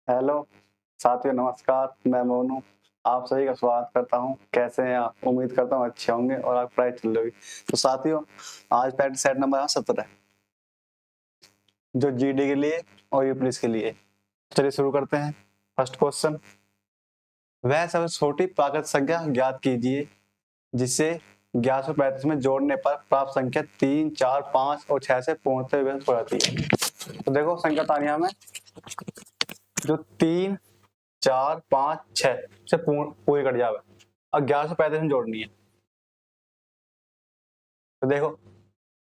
Hello साथियों, नमस्कार। मैं मोनू आप सभी का स्वागत करता हूं। कैसे हैं आप? उम्मीद करता हूं अच्छे होंगे और आप पढ़ाई चल रही होगी। तो साथियों, आज प्रैक्टिस सेट नंबर 17 जो जीडी के लिए और यूपीएससी के लिए। चलिए शुरू करते हैं। फर्स्ट क्वेश्चन, वह सबसे छोटी प्राकृत संख्या ज्ञात कीजिए जिसे 1135 में जोड़ने पर प्राप्त संख्या 3, 4, 5 और 6 से पूर्णतः विभक्त हो जाती है। तो देखो संख्या तानिया में जो 3, 4, 5, 6 से पूरी कट जावे और 1135 में जोड़नी है। तो देखो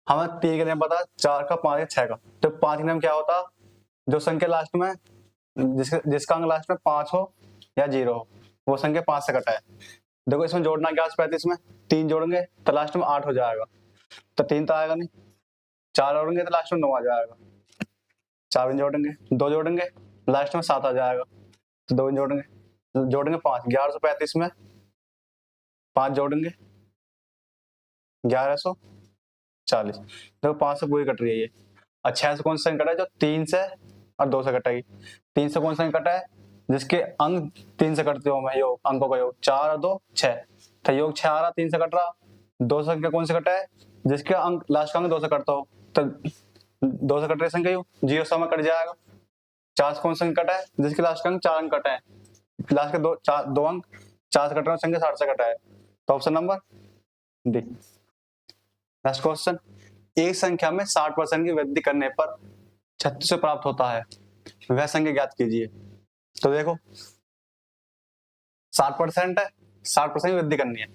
हमें 3 का नियम पता, 4 का, 5 का, 6 का। तो 5 का नियम क्या होता? जो संख्या लास्ट में जिसका अंक लास्ट में 5 हो या 0 हो वो संख्या 5 से कटा है। देखो इसमें जोड़ना 1135 में 3 जोड़ेंगे तो लास्ट में 8 हो जाएगा, तो 3 तो आएगा नहीं। 4 जोड़ेंगे तो लास्ट में 9 आ जाएगा। 4 भी जोड़ेंगे, 2 जोड़ेंगे लास्ट में 7 आ जाएगा, तो 2 जोड़ेंगे 5। 1135 में 5 जोड़ेंगे 1140। देखो 5 से पूरी कट रही है ये। और 6 से कौन सा कटा है? जो 3 से और 2 से कटेगी। 3 से कौन सा कटा है? जिसके अंक 3 से कटते हो, मैं योग अंकों का योग 4 और 2 6, तो योग 6 आ रहा, 3 से कट रहा। 2 संख्या कौन से कटा है? जिसके अंक लास्ट का अंक 2 से कटता हो, तो 2 से कट रही संख्या योग 0 से में कट जाएगा। 4 से कौन सा कटा है? जिसके लास्ट का अंक 4 अंक कटा है, लास्ट के दो अंक 4 से कट रहे संख्या 60 से कटा है। तो option number D. Next question, एक संख्या में 60% की वृद्धि करने पर 36 से प्राप्त होता है, वह संख्या ज्ञात कीजिए। तो देखो 60% है, 60% की वृद्धि करनी है।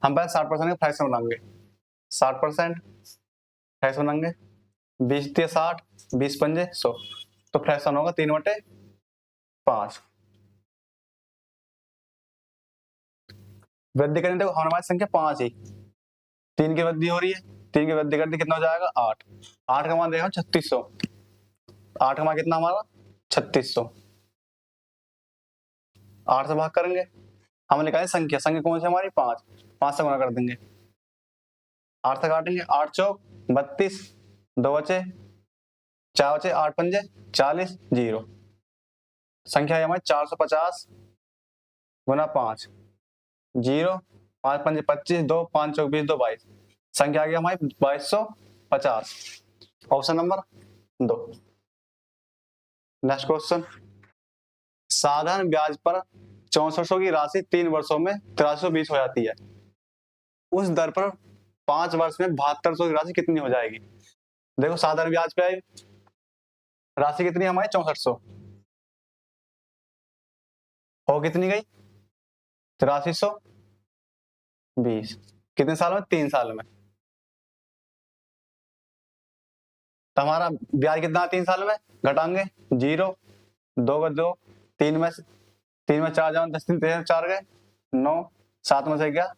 हम पहले 60% का फ्रैक्शन बनाएंगे। 60% फ्रैक्शन बनाएंगे, 20 दिए 60, 20 पंजे 100, तो फ्रैक्शन होगा 3/5। वृद्धि करनी, देखो हमारी संख्या 5 ही, 3 की वृद्धि हो रही है, 3 की वृद्धि करनी कितना हो जाएगा? 8। 8 का मान देखा 3600। 8 का मान कितना हमारा? 3600। 8 से भाग करेंगे, हम निकालें संख्या। संख्या कौन सी हमारी? 5। 5 से गुणा कर देंगे, 8 से काटेंगे, 8 चौक 32, 2 बचे 4 बचे, 8 पंजे 40, 0। संख्या है हमारी 450 गुना 5, 0, 5 पंजे 25, 2 5 चौक 20, 2 22। संख्या आ गई हमारी 2250। Option number 2। नेक्स्ट क्वेश्चन, साधारण ब्याज पर 6400 की राशि 3 वर्षों में 8320 हो जाती है। उस दर पर 5 वर्ष में 7200 की राशि कितनी हो जाएगी? देखो साधारण ब्याज पे आई राशि कितनी हमारी? 6400 हो कितनी गई? 8320। कितने साल में? 3 साल में। तो हमारा ब्याज कितना 3 साल में? घटाएंगे 0, 2 का 2, 3 में 4 जाओ 10 3 4 गए 9, 7 में से गया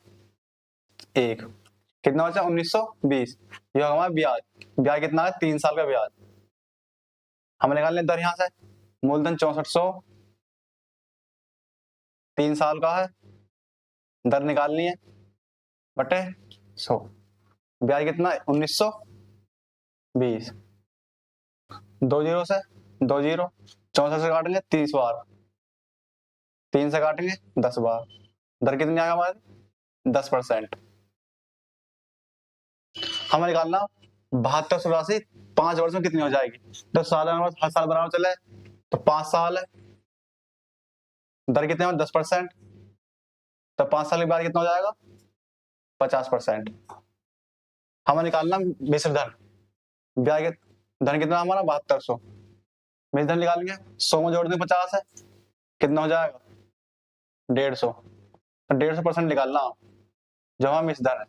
1, कितना बचा? 1920। ये हमारा ब्याज। ब्याज कितना है? 3 साल का ब्याज। हम निकाल लें दर यहां से, मूलधन 6400 3 साल का है, दर निकालनी है बटे 100। ब्याज कितना? 1920। 2 जीरो से 2 जीरो, 64 से काटेंगे 30 बार, 3 से काटेंगे 10 बार, दर कितनी आएगा हमारी? 10%। हमें निकालना 7200 राशि 5 वर्ष में कितनी हो जाएगी। तो साधारण वर्ष हर साल बराबर चले तो 5 साल है, दर कितने में? 10%। तो 5 साल के बाद कितना हो जाएगा? 50%। हमें निकालना मिश्र धन। ब्याज धन कितना हमारा? 7200। मिश्र धन निकालेंगे, 100 में जोड़ देंगे 50 है, कितना हो जाएगा? 150। तो 150% निकालना जो हमारा मिश्र धन है।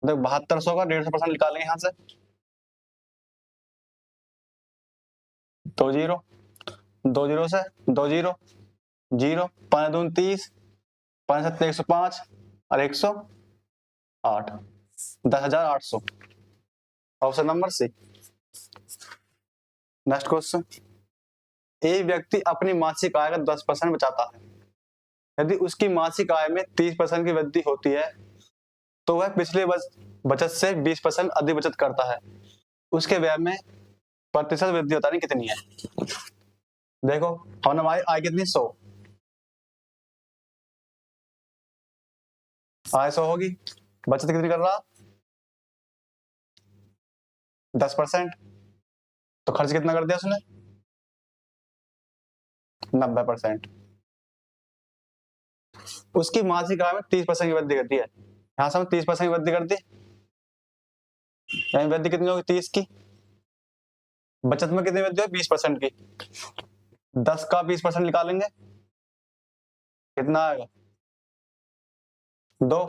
देखो 7200 का 150% निकालेंगे यहां से, 2 जीरो, 2 जीरो से 2 जीरो, 0, 5 दूनी 30, 5 7 105 और 108, 10,800। Option number C. Next question, एक व्यक्ति अपनी मासिक आय का 10% बचाता है। यदि उसकी मासिक आय में 30% की वृद्धि होती है तो वह पिछले बचत से 20% अधिक बचत करता है। उसके व्यय में प्रतिशत वृद्धि होता नहीं कितनी है? देखो हमने आई आई कितनी 100, आई 100 होगी, बचत कितनी कर रहा 10%, तो खर्च कितना कर दिया उसने 90%। उसकी मासिक आय में 30% की वृद्धि करती है, यहाँ से हम 30% की वृद्धि कर दी, यानी वृद्धि कितनी होगी 30 की। बचत में कितनी वृद्धि होगी 20% की, 10 का 20% निकालेंगे कितना आएगा 2,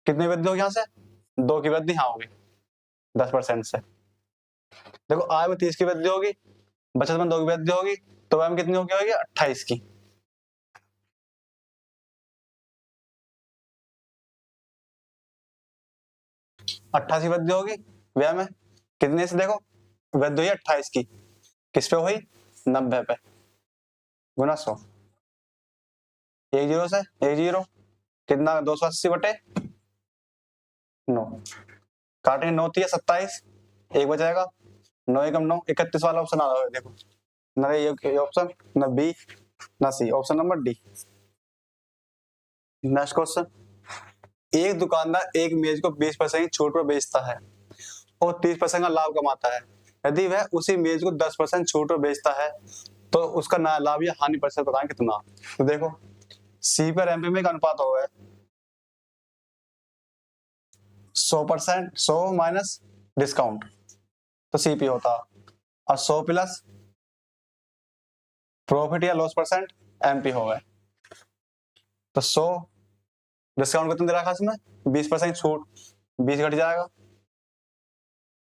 कितनी वृद्धि होगी यहाँ से 2 की वृद्धि यहाँ होगी 10% से। देखो आय में 30 की वृद्धि होगी, बचत में 2 की वृद्धि होगी, तो वह में कितनी होगी 28 की। अट्ठासी वृद्धि होगी, व्यय में कितने से देखो वृद्धि हुई 28 की, किस पे हुई 90 पे, गुना 100, एक जीरो से एक जीरो, कितना 280 बटे 9, काटेंगे 9 3 27, एक बचाएगा 9 एकम 9, 31 वाला ऑप्शन आ रहा है देखो, ना ये ऑप्शन ना बी ना C, option number D. Next question, एक दुकानदार एक मेज को 20% की छूट पर बेचता है और 30% का लाभ कमाता है। यदि वह उसी मेज को 10% छूट पर बेचता है तो उसका नया लाभ या हानि प्रतिशत बताएं कितना। तो देखो सी पर एमपी में एक अनुपात होगा 100%, 100 माइनस डिस्काउंट तो सीपी होता, और 100 प्लस प्रॉफिट या लॉस परसेंट एमपी होगा। तो 100 डिस्काउंट कितना दे रखा इसमें 20% छूट, 20 घट जाएगा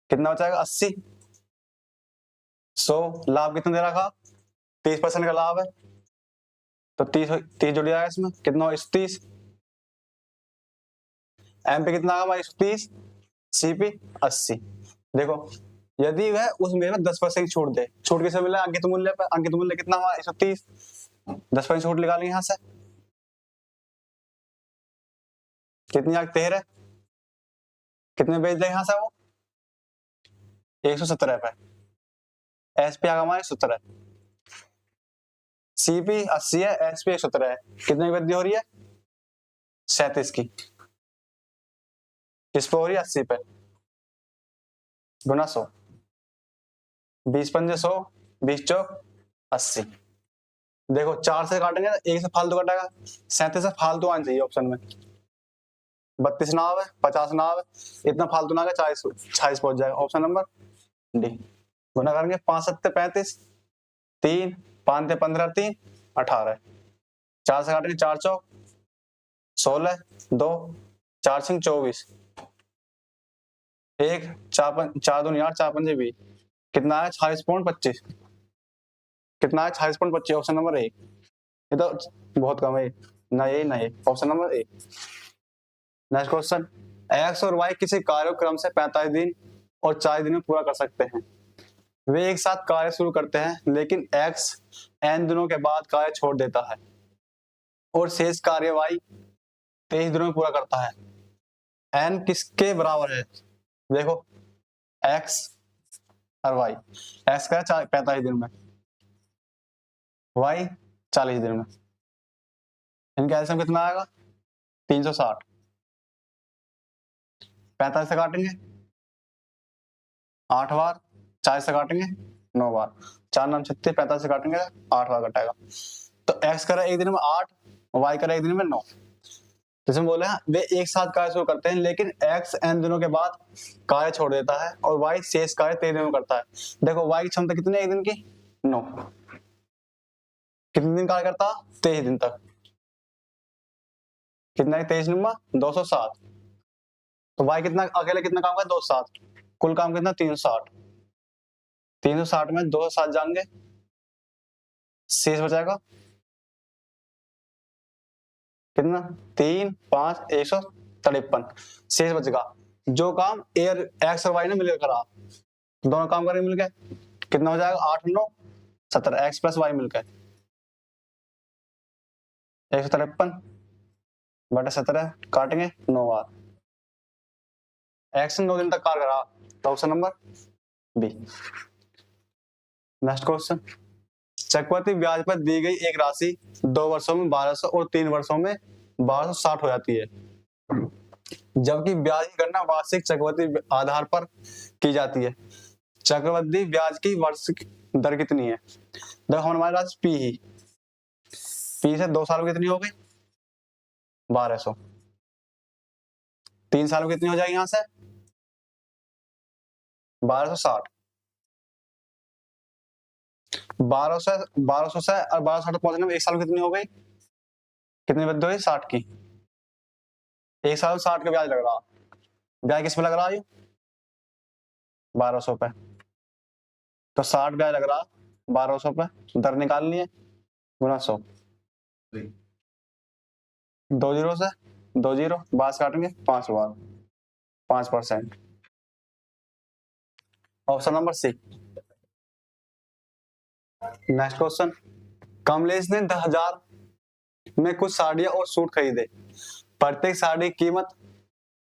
कितना बचाएगा 80, 100 लाभ कितना दे रखा 30% का लाभ है, तो 30 30 जुड़ जाएगा इसमें कितना हो 130, एम पे कितना आएगा 130, सीपी 80। देखो यदि वह उस मेरे में 10% छूट दे, छूट किसे मिला अंकित मूल्य पर, अंकित मूल्य कितना हुआ 130, 10% छूट निकालेंगे यहाँ से कितनी आ 13, कितने बेच देंगे यहाँ से वो 117 पे, एसपी आगा हमारे 17, सीपी 80 है, एसपी 117 है, कितने की वृद्धि हो रही है 37 की, किस पे हो रही है 80 पे, गुना 100, 20 पंजे 100, 20 चौक 80। देखो 4 से काटेंगे एक से फालतू कटेगा, 37 से फालतू आना चाहिए ऑप्शन में, 32 ना आवे 50 ना आवे, इतना फालतू ना आगे 40 46 पहुंच जाएगा, ऑप्शन नंबर डी। गुना करेंगे 5 7 35, 3 5 15 3 18, 4 से काटेंगे 4 चौक 16, 2 4 सिंह 24, 1 4 दूनी 8 4 पंजे 20, कितना है 46.25, कितना है 46.25, ऑप्शन नंबर ए। ये तो बहुत कम है, ना ये ना ये, option number A. Next question, x और वाई किसी कार्यक्रम से 45 दिन और 40 दिन में पूरा कर सकते हैं। वे एक साथ कार्य शुरू करते हैं लेकिन एक्स एन दिनों के बाद कार्य छोड़ देता है और शेष कार्य वाई 23 दिनों में पूरा करता है। एन किसके बराबर है देखो, एक्स और वाई, एक्स का 45 दिन में, वाई 40 दिन में, इनका एलसीएम कितना आएगा 360, 45 से काटेंगे 8 बार, 40 से काटेंगे 9 बार, 4 9 36, 45 से काटेंगे 8 बार कटेगा। तो एक्स करे एक दिन में 8, वाई करे एक दिन में 9, जैसे बोले हैं वे एक साथ कार्य शुरू करते हैं लेकिन एक्स एन दिनों के बाद कार्य छोड़ देता है और वाई शेष कार्य 23 दिनों में करता है। देखो वाई की क्षमता कितनी है एक दिन की 9, कितने दिन कार्य करता 23 दिन तक, कितना 23 नुमा 207, तो वाई कितना अकेले कितना काम कर 207, कुल काम कितना 360, 360 में 207 जाएंगे, शेष बचाएगा कितना 3 5 153, शेष बचेगा। जो काम एयर एक्स और वाई ने मिलकर करा, दोनों काम करेंगे मिलकर कितना हो जाएगा 8 9 17, एक्स प्लस वाई मिलकर 153 बटे 17 काटेंगे 9 बार, एक्स ने 2 दिन तक कार्य करा, तो option number B. Next question, चक्रवृद्धि ब्याज पर दी गई एक राशि 2 वर्षों में 1200 और 3 वर्षों में 1260 हो जाती है, जबकि ब्याज की गणना वार्षिक चक्रवृद्धि आधार पर की जाती है। चक्रवृद्धि ब्याज की वार्षिक दर कितनी है? देखो हमारे पास पी ही, पी से 2 साल में कितनी हो गई? 1200। 3 साल में कितनी हो जाएगी यहां से? 1260। 1200 से और 1260 पहुंचने में 1 साल में कितनी हो गई? कितनी वृद्धि हुई? 60 की। 1 साल में 60 का ब्याज लग रहा। ब्याज किस पे लग रहा है? 1200 पे। तो 60 ब्याज लग रहा 1200 पे, दर निकालनी है, गुना 100। 2 जीरो से 2 जीरो, 12 काटेंगे 5 बार, 5%। Option number C. Next question, Kamlesh ने 10,000 में कुछ साड़ियां और सूट खरीदे। प्रत्येक साड़ी की कीमत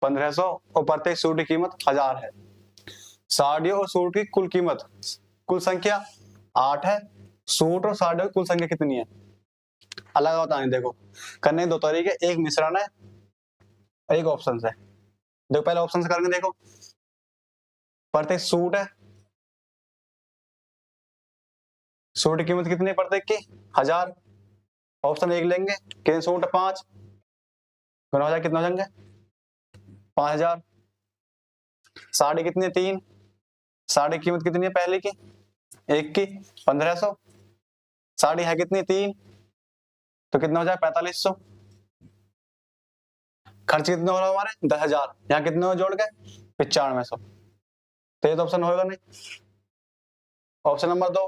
1500 और प्रत्येक सूट की कीमत 1000 है। साड़ियों और सूट की कुल कीमत, कुल संख्या 8 है। सूट और साड़ियों की कुल संख्या कितनी है? अलग बताने, देखो करने के 2 तरीके, एक मिश्रण है, एक ऑप्शन है। देखो पहले ऑप्शन से करके देखो। प्रत्येक सूट है, सूट की कीमत कितनी है प्रत्येक की? 1000। ऑप्शन 1 लेंगे, कितने सूट है? 5 गुना हो जाए कितना हो जाएंगे? 5000। साड़ी कितनी है? 3। साड़ी की कीमत कितनी है पहले की? 1 की 1500। साड़ी है कितनी? 3, तो कितना हो जाए? 4500। खर्च कितने हो रहा है हमारे? 10,000। यहाँ कितने हो जोड़ के? 9500। तो ये तो ऑप्शन होगा नहीं। ऑप्शन नंबर 2,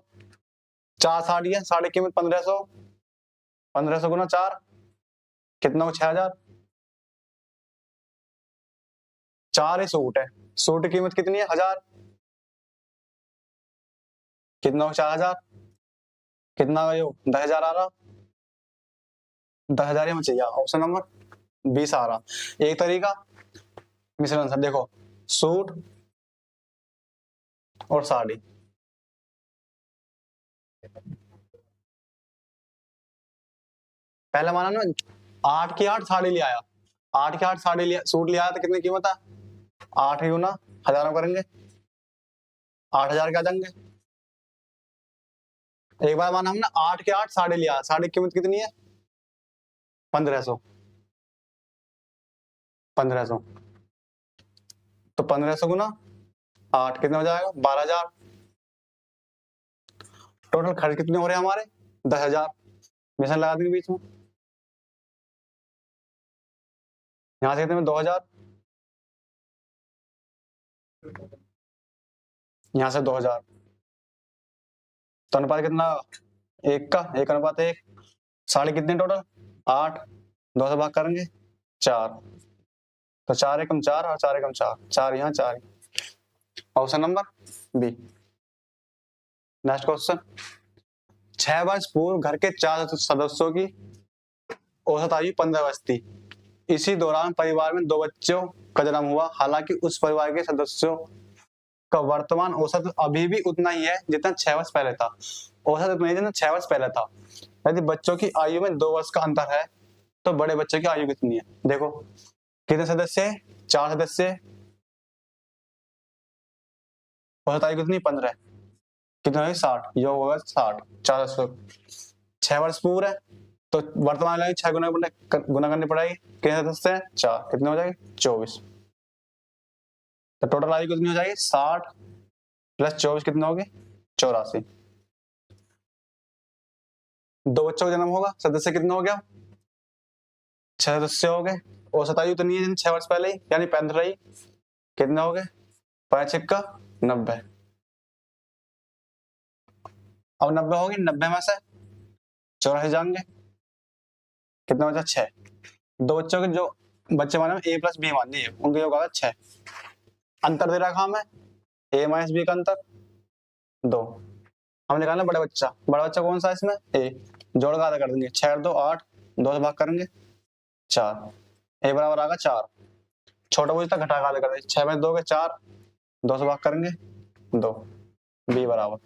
4 साड़ी है, साड़ी की कीमत 1500, 1500 गुना 4 कितना हो? 6000। 4 ही सूट है, सूट की कीमत कितनी है? 1000, कितना हो? 4000। कितना का योग? 10,000 आ रहा, 10,000 ही हमें चाहिए। ऑप्शन नंबर 20 आ रहा। एक तरीका मिश्रण से, देखो सूट और साड़ी, पहले माना ना 8 की 8 साड़ी ले आया, 8 की 8 साड़ी लिया, सूट ले आया, तो कितनी कीमत है? 8 गुना 1000 में करेंगे 8000 के आ जाएंगे। एक बार माना हमने 8 के 8 साड़ी लिया, साड़ी की कीमत कितनी है? 1500। 1500 तो 1500 गुना 8 कितना हो जाएगा? 12,000। टोटल खर्च कितने हो रहे हैं हमारे? 10,000। मिशन लगा देंगे बीच में, यहां से कितने में? 2000, यहां से 2000, तो अनुपात कितना? 1 का 1:1। साढ़े कितने टोटल? 8, 2 से भाग करेंगे 4, तो 4 एकम 4 और 4 एकम 4, 4 यहाँ 4। Option number B. Next question, 6 वर्ष पूर्व घर के 4 सदस्यों की औसत आयु 15 वर्ष थी। इसी दौरान परिवार में 2 बच्चों का जन्म हुआ। हालांकि उस परिवार के सदस्यों का वर्तमान औसत अभी भी उतना ही है जितना 6 वर्ष पहले था। औसत उतना ही जितना 6 वर्ष पहले था। यदि बच्चों की आयु में 2 वर्ष का अंतर है, तो बड़े बच्चे की आयु कितनी है? देखो कितने सदस्य है? 4 सदस्य। औसत आयु कितनी? 15। कितना है? 60। योग होगा 60, 6 वर्ष पूर्व है, तो वर्तमान आयु 6 गुना करनी पड़ेगी। कितने सदस्य हैं? 4, कितने हो जाएगी? 24। तो टोटल आयु कितनी हो जाएगी? 60 प्लस 24 कितना होगी? 84। 2 बच्चों का जन्म होगा, सदस्य कितना हो गया? 6 सदस्य हो गए। औसत आयु तो नहीं है 6 वर्ष पहले ही, यानी 15 ही। कितने हो गए? 5 का 90। अब 90 होगी, 90 में से 84 जाएंगे, कितना बचा? 6। 2 बच्चों के जो बच्चे माने ए प्लस बी मान दिए, उनके योग आगा 6। अंतर दे रखा हमें ए माइनस बी का अंतर 2। हम निकालना बड़ा बच्चा, बड़ा बच्चा कौन सा है इसमें? ए। जोड़ का आधा कर देंगे, 6 और 2 8, 2 से भाग करेंगे 4, ए बराबर आगा 4। छोटा बच्चा घटा का आधा कर देंगे, 6 में 2 के 4, 2 से भाग करेंगे 2, बी बराबर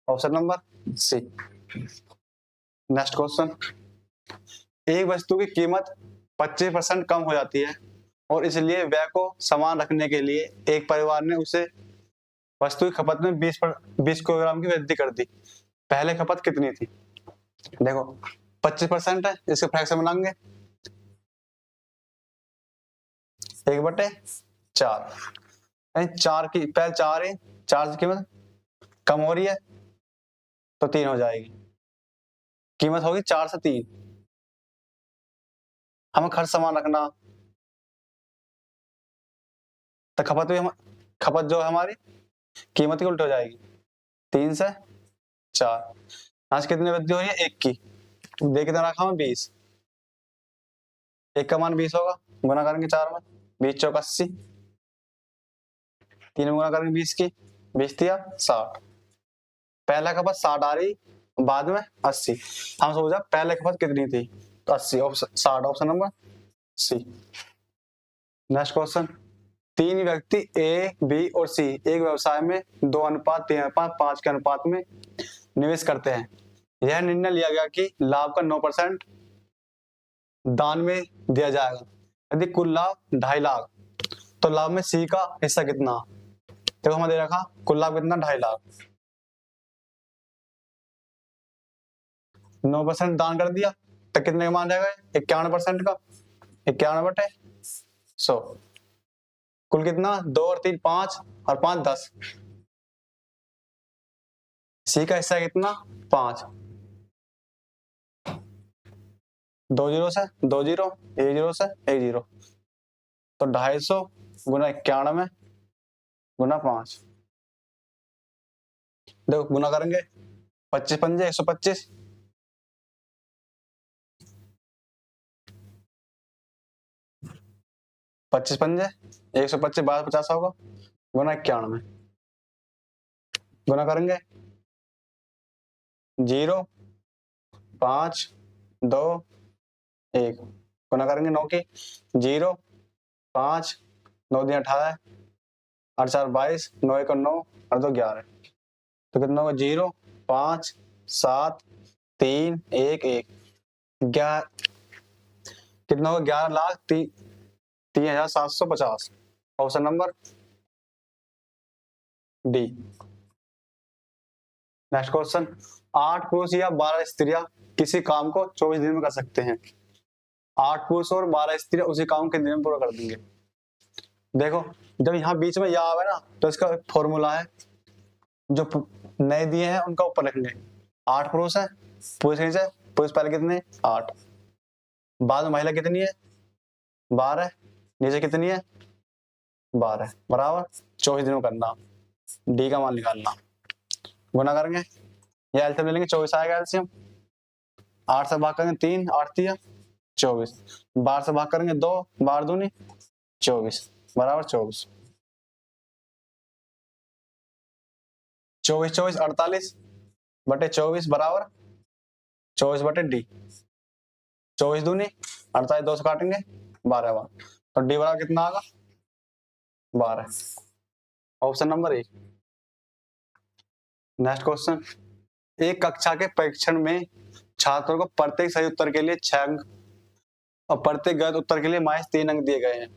option number C. Next question, एक वस्तु की कीमत 25% कम हो जाती है और इसलिए व्यय को समान रखने के लिए एक परिवार ने उसे वस्तु की खपत में 20 किलोग्राम की वृद्धि कर दी। पहले खपत कितनी थी? देखो 25% है, इसके फ्रैक्शन बनाएंगे 1/4। चार की पहले 4 है, 4 की कीमत कम हो रही है तो 3 हो जाएगी, कीमत होगी 4 से 3। हमें खर्च समान रखना, तो खपत जो है हमारी कीमत की उल्टी हो जाएगी, 3 से 4। आज कितनी वृद्धि हो रही है? 1 की। दे कितना रखा हमें? 20। 1 का मान 20 होगा, गुना करेंगे 4 में, 20 चौक 80, 3 में गुना करेंगे 20 की, 20 दिया 60। पहला खपत 60 आ रही, बाद में 80। हम सोचा पहले खपत कितनी थी, तो 80 option 60 option number C. Next question, 3 व्यक्ति ए, बी और सी एक व्यवसाय में 2:3:5 के अनुपात में निवेश करते हैं। यह निर्णय लिया गया कि लाभ का 9% दान में दिया जाएगा। यदि कुल लाभ 2.5 लाख, तो लाभ में सी का हिस्सा कितना? देखो हमें दे रखा कुल लाभ कितना, 2.5 लाख, 9% दान कर दिया तो कितने का मान जाएगा? 51% का, 51/100। कुल कितना? 2 और 3 5 और 5 10। सी का हिस्सा कितना? 5। 2 जीरो से 2 जीरो, 1 जीरो से 1 जीरो, तो 250 गुना 91 गुना 5। देखो गुना करेंगे 25 पंजे 125, 25 पंजे 125, 1250 होगा, गुना 91, गुना करेंगे 0 5 2 1, गुना करेंगे 9 की, 0 5 9 दिन 18, 8 4 22, 9 1 9 और 2 11, तो कितना होगा? 0 5 7 3 1 1, 11 कितना होगा? 11,03,750, option number D. Next question, 8 पुरुष या 12 स्त्रियां किसी काम को 24 दिन में कर सकते हैं। 8 पुरुष और 12 स्त्रियां उसी काम के दिन में पूरा कर देंगे। देखो जब यहाँ बीच में या आवे ना, तो इसका फॉर्मूला है, जो नए दिए हैं उनका ऊपर लिखेंगे। 8 पुरुष है, पुरुष नीचे, पुरुष पहले कितने? 8, बाद में महिला कितनी है? 12, नीचे कितनी है? 12, बराबर 24 दिनों करना, डी का मान निकालना। गुना करेंगे, ये एलसीएम ले लेंगे, 24 आएगा एलसीएम। 8 से भाग करेंगे 3, 8 दिया 24, 12 से भाग करेंगे 2, 12 दूनी 24, बराबर 24। 24 24 48 बटे 24 बराबर 24 बटे डी। 24 दूनी 48, 2 से काटेंगे 12 बार, तो डी बराबर कितना आएगा? 12, option number A. Next question, एक कक्षा के परीक्षण में छात्रों को प्रत्येक सही उत्तर के लिए 6 अंक और प्रत्येक गलत उत्तर के लिए -3 अंक दिए गए हैं।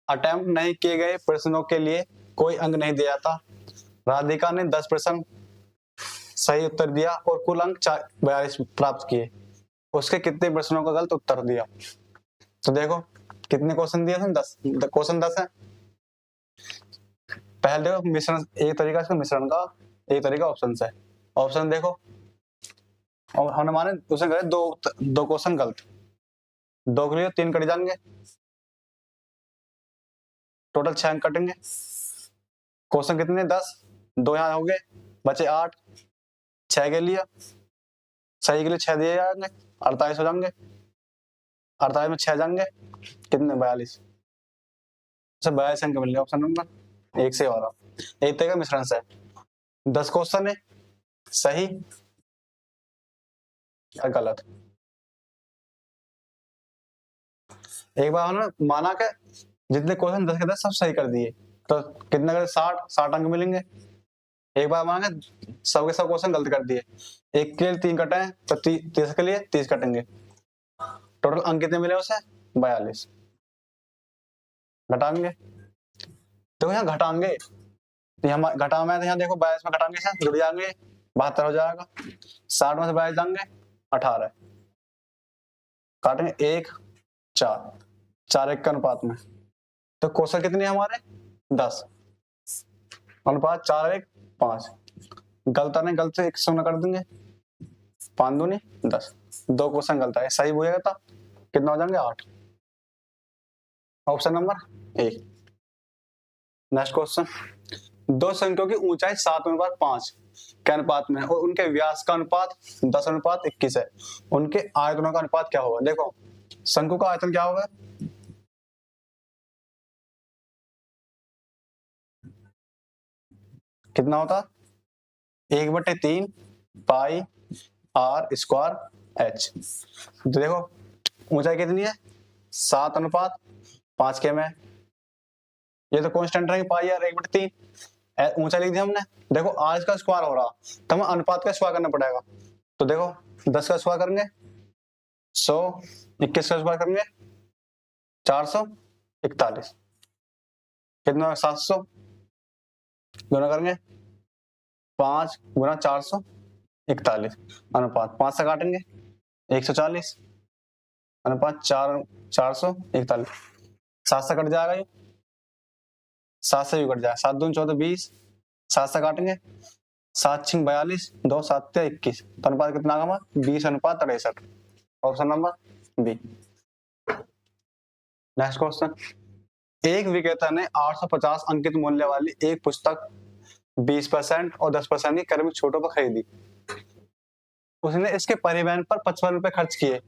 अटेम्प्ट नहीं किए गए प्रश्नों के लिए कोई अंक नहीं दिया जाता। राधिका ने 10 प्रश्न सही उत्तर दिया और कुल अंक 42 प्राप्त किए। उसके कितने प्रश्नों का गलत उत्तर दिया? तो देखो कितने क्वेश्चन दिए थे? 10 क्वेश्चन 10 है। पहले देखो मिश्रण, एक तरीका इसका मिश्रण का, एक तरीका ऑप्शन है। ऑप्शन देखो, और हमने माने उसने करे दो क्वेश्चन गलत, 2 के लिए 3 कट जाएंगे, टोटल 6 अंक कटेंगे। क्वेश्चन कितने? 10, 2 यहाँ हो गए, बचे 8, 6 के लिए सही के लिए 6 दिए जाएंगे, 48 हो जाएंगे, 48 में 6 जाएंगे कितने? 42, 42 अंक मिल गए, ऑप्शन नंबर 1 से 12। एक तरीका मिश्रण से 10 क्वेश्चन है सही या गलत। एक बार हमने माना कि जितने क्वेश्चन 10 के 10 सब सही कर दिए, तो कितने करे? 60 अंक मिलेंगे। एक बार मांगे सबके सब क्वेश्चन गलत कर दिए। एक के लिए 3 कटे हैं तो 30 के लिए 30 कटेंगे। टोटल अंक कितने मिले उसे? 42। घटाएंगे तो यहाँ घटाएंगे तो यहाँ घटा में तो यहाँ देखो 22 में घटाएंगे से जुड़ जाएंगे 72 हो जाएगा। 60 में से 22 जाएंगे 18। काटेंगे 1 4 4 1 के अनुपात में। तो क्वेश्चन कितने हमारे 10 अनुपात 4 1 5। गलत नहीं गलत से 1 शून्य कर देंगे 5 दूनी 10। 2 क्वेश्चन गलत है सही बोलेगा था कितना हो जाएंगे 8। Option number 1। नेक्स्ट क्वेश्चन, दो संख्याओं की ऊंचाई 7/5 के अनुपात में और उनके व्यास का अनुपात 10/21 है। उनके आयतनों का अनुपात क्या होगा? देखो शंकु का आयतन क्या होगा? कितना होता? 1/3 पाई आर स्क्वायर एच। देखो ऊंचाई कितनी है 7/5 के में। ये तो कांस्टेंट रहेगी पाई आर 1/3। ऊंचाई लिख दिया हमने। देखो आर इसका स्क्वायर हो रहा तो हमें अनुपात का स्क्वायर करना पड़ेगा। तो देखो 10 का स्क्वायर करेंगे 100, 21 का स्क्वायर करेंगे 441। कितना 700 गुना करेंगे 5 गुना 441 अनुपात 5 से काटेंगे 140 अनुपात 441। 7 से कट जाएगा ये 7 से भी कट जाएगा 7 दूनी 14 20। 7 से काटेंगे 7 6 42 2 7 21। तो अनुपात कितना आएगा 20/63। Option number B. Next question, एक विक्रेता ने 850 अंकित मूल्य वाली एक पुस्तक 20% और 10% की क्रमिक छूटों पर खरीदी। उसने इसके परिवहन पर 55 रुपए खर्च किए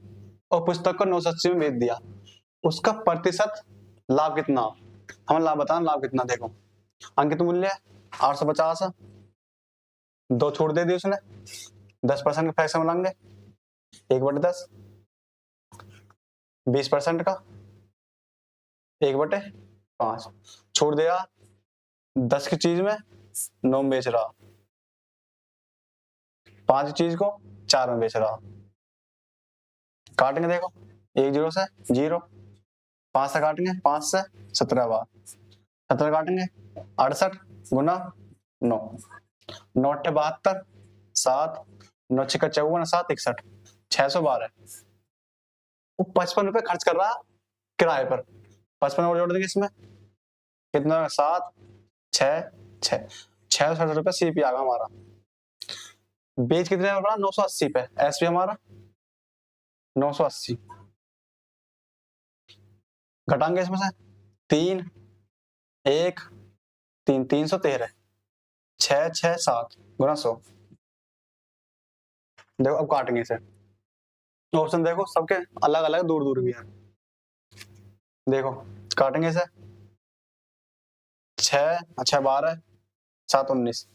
और पुस्तक को 980 में बेच दिया। उसका प्रतिशत लाभ कितना? हमें लाभ बताना लाभ कितना। देखो अंकित मूल्य 850, 2 छूट दे दी उसने 10% के फ्रैक्शन बनाएंगे 1/10, 20% का 1/5। छोड़ दिया 10 की चीज में 9 में बेच रहा, 5 की चीज को 4 में बेच रहा। काटेंगे देखो 1 0 से 0, 5 से काटेंगे 5 से 17 बार 17 काटेंगे 68 गुना 9 9 8 72 7 9 6 54 7 61 612 है। वो 55 रुपए खर्च कर रहा किराए पर। 55 और जोड़ देंगे इसमें कितना 7 6 6 660 रुपए सीपी आ गया हमारा। बेच कितने में पड़ा 980 पे। एसपी हमारा 980। घटाएंगे इसमें से 3 1 3 313 6 6 7 गुना 100। देखो अब काटेंगे इसे। ऑप्शन देखो सबके अलग अलग दूर दूर भी है। देखो काटेंगे इसे 6 अच्छा 12 7 19।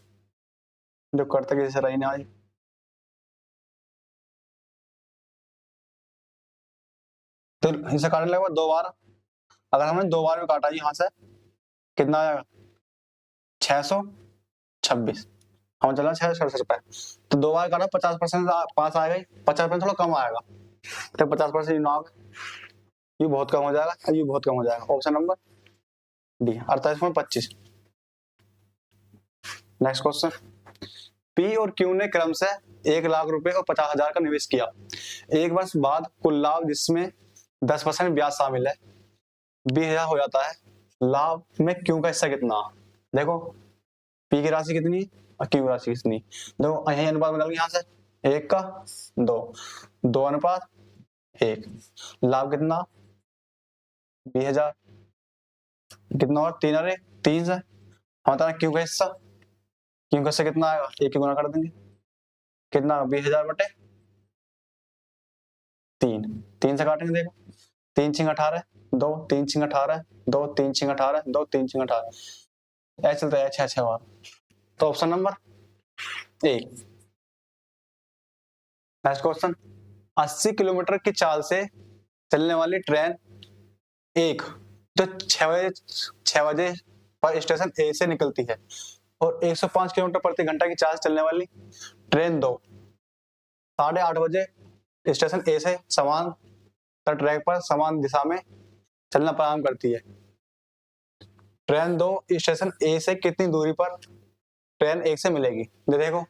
जो करते किसी रही ना आई। तो इसे काटने लगे 2 बार। अगर हमने 2 बार में काटा यहाँ से कितना आएगा 626। हम चला 667 रुपए। तो 2 बार काटा 50% पास आएगा। 50% थोड़ा कम आएगा तो 50% ना आएगा। ये बहुत कम हो जाएगा ये बहुत कम हो जाएगा। Option number D 48.25। Next question, P और क्यू ने क्रम से 1 लाख रुपए और 50,000 का निवेश किया। एक वर्ष बाद कुल लाभ जिसमें 10% ब्याज शामिल है 20,000 हो जाता है। लाभ में क्यू का हिस्सा कितना? देखो पी की राशि कितनी और क्यू की राशि कितनी। देखो यही अनुपात बदल यहाँ से 1 का 2 अनुपात 1। लाभ कितना 20,000 कितना और 3 अरे 3 से हमारा क्यू का हिस्सा। क्यू का हिस्सा कितना आएगा 1 की गुना कर देंगे कितना 20,000 बटे 3। 3 से काटेंगे देखो 3 6 18 2 3 6 18 2 3 6 18 2 3 6 18 ऐसे चलता है 6 6 बार। तो option number A. Next question, 80 kilometre की चाल से चलने वाली ट्रेन एक जो 6 बजे पर स्टेशन ए से निकलती है और 105 किलोमीटर प्रति घंटा की चाल से चलने वाली ट्रेन 2 8:30 बजे स्टेशन ए से समान ट्रैक पर समान दिशा में चलना प्रारंभ करती है। ट्रेन 2 स्टेशन ए से कितनी दूरी पर ट्रेन 1 से मिलेगी? देखो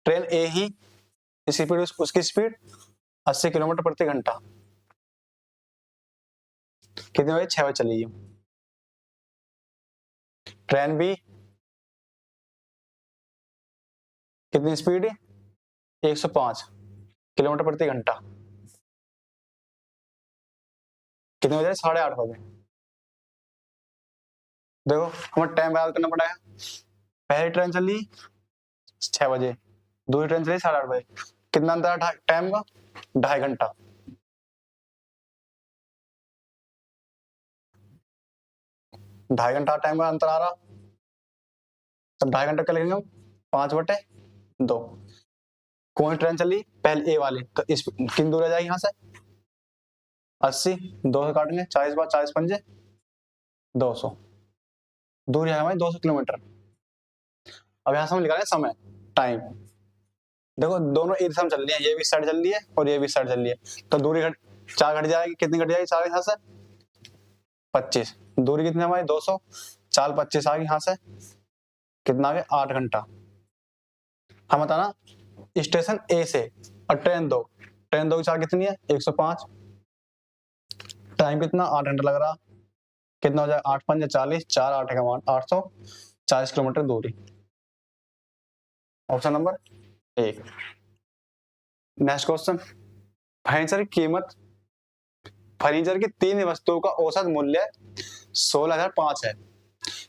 ट्रेन ए ही स्पीड, उसकी स्पीड 80 किलोमीटर प्रति घंटा, कितने बजे? 6 बजे चली। ट्रेन बी कितनी स्पीड है? 105 किलोमीटर प्रति घंटा, कितने बजे? 8:30 बजे। देखो हमें टाइम बराबर करना पड़ेगा। पहली ट्रेन चली 6 बजे, दूसरी ट्रेन चली 8:30 बजे, कितना अंतर है टाइम का? 2.5 घंटा। ढाई घंटा टाइम का अंतर आ रहा। अब 2.5 घंटा क्या लिखेंगे हम? 5/2। कौन सी ट्रेन चली? पहले ए वाली, तो इस कितनी दूर जाएगी यहाँ से? 80, 2 से काटेंगे, 40 बार 40 पंजे 200, दूर है हमारी 200 किलोमीटर। अब यहाँ से हम निकालें समय, टाइम। देखो दोनों एक दिशा में चल रही है, ये भी साइड चल रही है और ये भी साइड चल रही है, तो दूरी 4 घट जाएगी। कितनी घट जाएगी 4 यहाँ से? 25। दूरी कितनी हमारी? 200, 4 25 आ गई यहाँ से, कितना आ गया? 8 घंटा। हम बताना स्टेशन ए से और ट्रेन 2 की चाल कितनी है? 105, टाइम कितना? 8 घंटा लग रहा, कितना हो जाएगा? 8 5 40, 4 8 का मान 840 किलोमीटर दूरी। Option number 1। Next question, furniture की कीमत, फर्नीचर की 3 वस्तुओं का औसत मूल्य 16,005 है,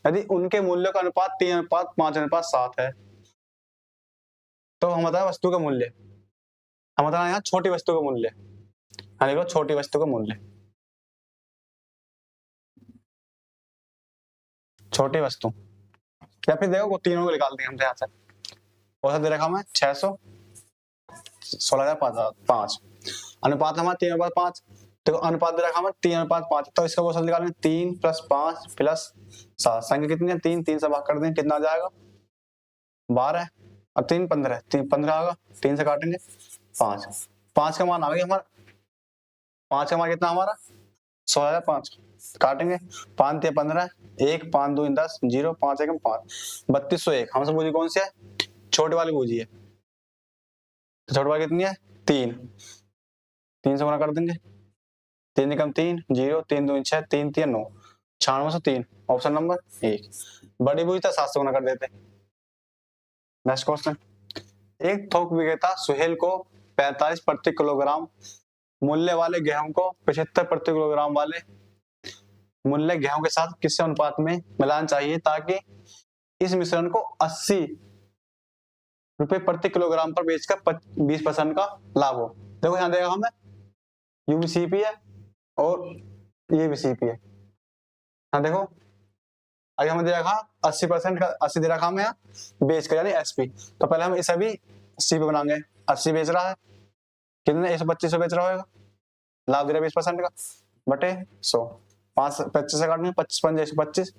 यदि उनके मूल्यों का अनुपात 3:5:7 है, तो हम बताएं वस्तु का मूल्य। हम बताना यहाँ छोटी वस्तु का मूल्य, देखो छोटी वस्तु का मूल्य, छोटी वस्तु, या फिर देखो तीनों को निकाल देंगे हम यहाँ से। औसत दे रखा हमें 600, 16,005, अनुपात हमारा 3:5, तो अनुपात दे रखा हमें 3:5, तो इसका औसत निकालेंगे 3 + 5 + 7, संख्या कितनी है? 3 से भाग कर देंगे, कितना आ जाएगा? 12 और 3 15, 15 आएगा, 3 से काटेंगे 5 का मान आ गया हमारा। 5 का मान कितना हमारा? 16,005, काटेंगे 5 3 15, 1 5 2 10, 0 5 1 5, 3201। हमसे पूछी कौन सी है? छोटी वाली पूछी है, तो छोटी वाली कितनी है? 3 से गुणा कर देंगे, 3 एकम 3, 0 3 2 6, 3 3 9, 9603। Option number 1। बड़ी पूछता 7 से गुणा कर देते। नेक्स्ट क्वेश्चन, एक थोक विक्रेता सुहेल को 45 प्रति किलोग्राम मूल्य वाले गेहूं को 75 प्रति किलोग्राम वाले मूल्य गेहूं के साथ किस अनुपात में मिलाना चाहिए ताकि इस मिश्रण को 80 रुपए प्रति किलोग्राम पर बेचकर 20% का लाभ हो? देखो यहाँ देगा हमें यूबीसीपी है और ये भी सीपी है। हाँ देखो अगर हमें दे रखा 80% का, 80 दे रखा हमें यहाँ बेच कर, यानी एसपी, तो पहले हम इसे भी सीपी बनाएंगे। 80 बेच रहा है, कितने? 125 बेच रहा होगा, लाभ दे रहा है 20% का, बटे 100, 5 25 से काटेंगे, 25 5 125,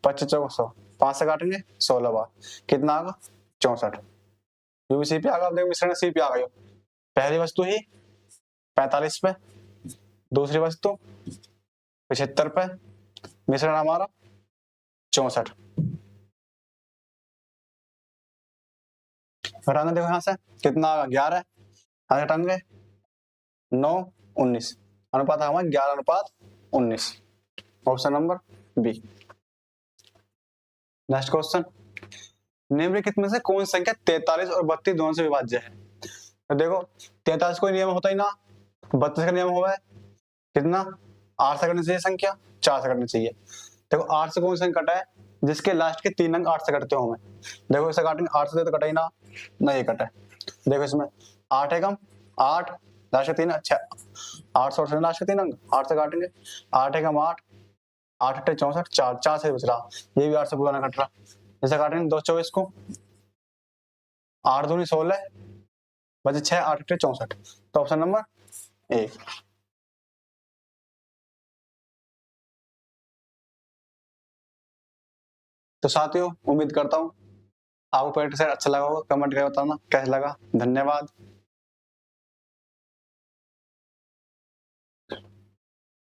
25 चौक 100, 5 से काटेंगे 16 बार, कितना आगा? 64। यूबी सीपी आ गया। देखो मिश्रण सीपी आ गई। पहली वस्तु ही 45 पे, दूसरी वस्तु 75 पे, मिश्रण हमारा 64। घटाना देखो यहाँ से कितना आ गया? 11, आगे घटाएंगे 9 19, अनुपात हमारा 11:19। Option number B. Next question, निम्नलिखित में से कौन सी संख्या 43 और 32 दोनों से विभाज्य है? तो देखो 43 कोई नियम होता ही ना, 32 का नियम हुआ है कितना? 8 से कटनी चाहिए संख्या, 4 से कटनी चाहिए। देखो 8 से कौन सा कटा है? जिसके लास्ट के 3 अंक 8 से कटते हो हमें। देखो इसे काटेंगे, 8 से तो कटा ही ना, ये कटा है। देखो इसमें 8 एकम 8, लास्ट के 3 अच्छा 8 से लास्ट के 3 अंक 8 से काटेंगे, 8 एकम 8, 8 8 64, 4 4 से बच रहा, ये भी 8 से पूरा ना कट रहा, इसे काटेंगे 224 को, 8 दूनी 16 बचे 6, 8 8 64, तो ऑप्शन नंबर 1। तो साथियों उम्मीद करता हूं आपको प्रैक्टिस अच्छा लगा होगा, कमेंट करके बताना कैसा लगा। धन्यवाद।